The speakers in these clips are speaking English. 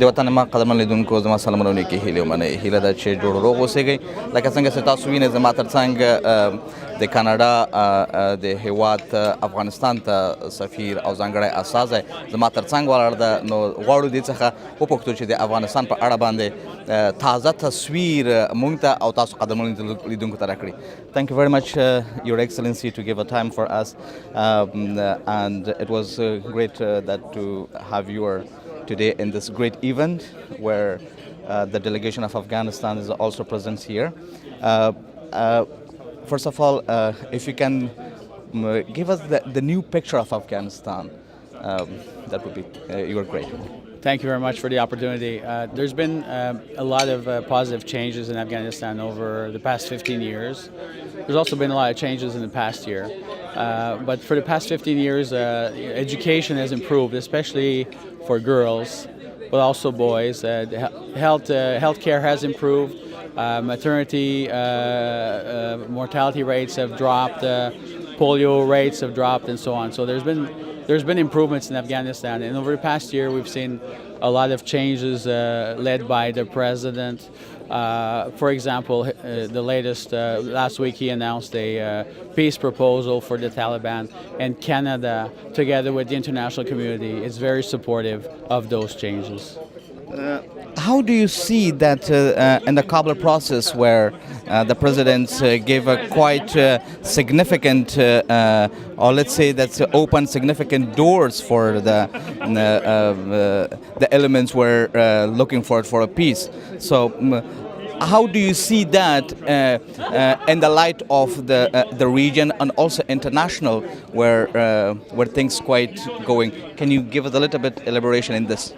د وطن ما قدرمن لیدونکو زما سلامونه نیکې هیلې ومنئ هیله ده چې جوړ روغ اوسېږئ لکه څنګه چې تاسو وینئ زما تر څنګ د کاناډا د هیواد افغانستان ته سفیر او ځانګړی استازی زما تر څنګ ولاړ ده نو غواړو دې څخه وپوښتو چې د افغانستان په اړه باندې تازه تصویر موږ ته او تاسو قدرمن لیدونکو ته راکړي. Thank you very much, Your Excellency, to give a time for us, and it was great to have you today in this great event where the delegation of Afghanistan is also present here. First of all, if you can give us the new picture of Afghanistan, that would be you are great. Thank you very much for the opportunity. There's been a lot of positive changes in Afghanistan over the past 15 years. There's also been a lot of changes in the past year. But for the past 15 years, education has improved, especially for girls, but also boys. Healthcare has improved. Maternity mortality rates have dropped. Polio rates have dropped, and so on. So there's been improvements in Afghanistan, and over the past year we've seen a lot of changes led by the president. For example, the latest last week he announced a peace proposal for the Taliban, and Canada, together with the international community, is very supportive of those changes. How do you see that in the Kabul process where the president gave a quite significant, or let's say that's opened significant doors for the elements were looking for a peace? So how do you see that in the light of the region and also international where things quite going? Can you give us a little bit elaboration in this?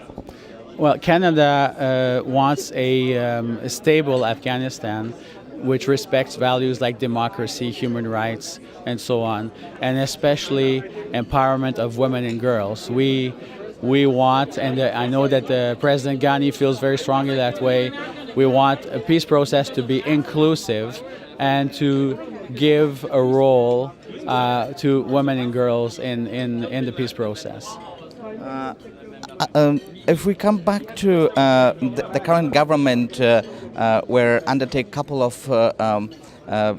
Well, Canada wants a stable Afghanistan which respects values like democracy, human rights, and so on, and especially empowerment of women and girls. We want, and I know that President Ghani feels very strongly that way, we want a peace process to be inclusive and to give a role to women and girls in the peace process. If we come back to the current government, where undertake a couple of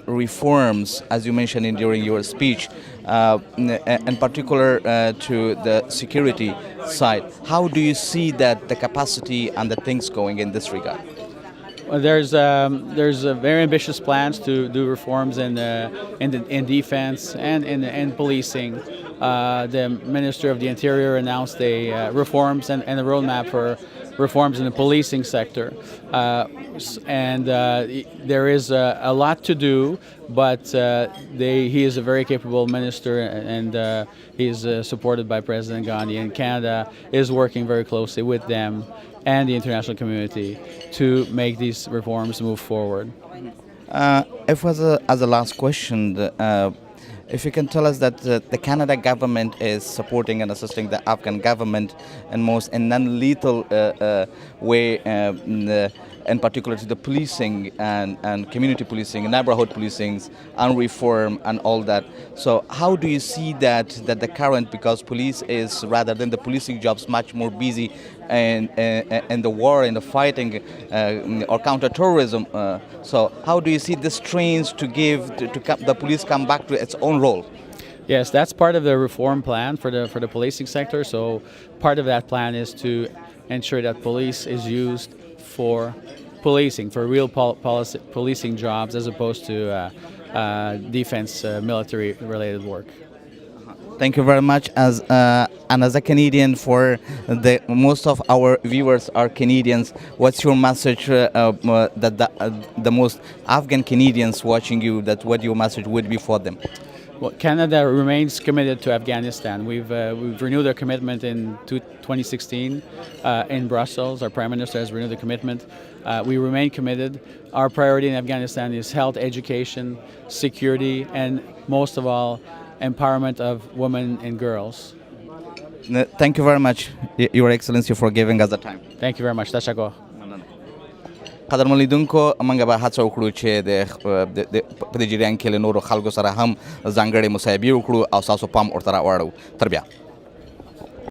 reforms, as you mentioned during your speech, in particular to the security side, how do you see that the capacity and the things going in this regard? Well, there's very ambitious plans to do reforms in defense and in policing. The Minister of the Interior announced reforms and a roadmap for reforms in the policing sector. And there is a lot to do, but he is a very capable minister, and he is supported by President Ghani, and Canada is working very closely with them and the international community to make these reforms move forward. As a last question, if you can tell us that the Canada government is supporting and assisting the Afghan government in non-lethal way, in particular to the policing and community policing, neighborhood policing, and reform and all that. So how do you see that the current, because police is, rather than the policing jobs, much more busy in the war, in the fighting or counter-terrorism. So how do you see this trains to the police come back to its own role? Yes, that's part of the reform plan for the policing sector. So part of that plan is to ensure that police is used for policing, for real policing jobs, as opposed to defense, military-related work. Thank you very much. As a Canadian, for most of our viewers are Canadians, what's your message that the most Afghan Canadians watching you, what your message would be for them? Well, Canada remains committed to Afghanistan. We've renewed our commitment in 2016 in Brussels. Our Prime Minister has renewed the commitment. We remain committed. Our priority in Afghanistan is health, education, security, and most of all, empowerment of women and girls. Thank you very much, Your Excellency, for giving us the time. Thank you very much. Tashakkur. قدرمن لیدونکو موږ به هڅه وکړو چې په دې جریان کې له نورو خلکو سره هم ځانګړې مصاحبې وکړو او ستاسو پام ورته راواړو. تر بیا.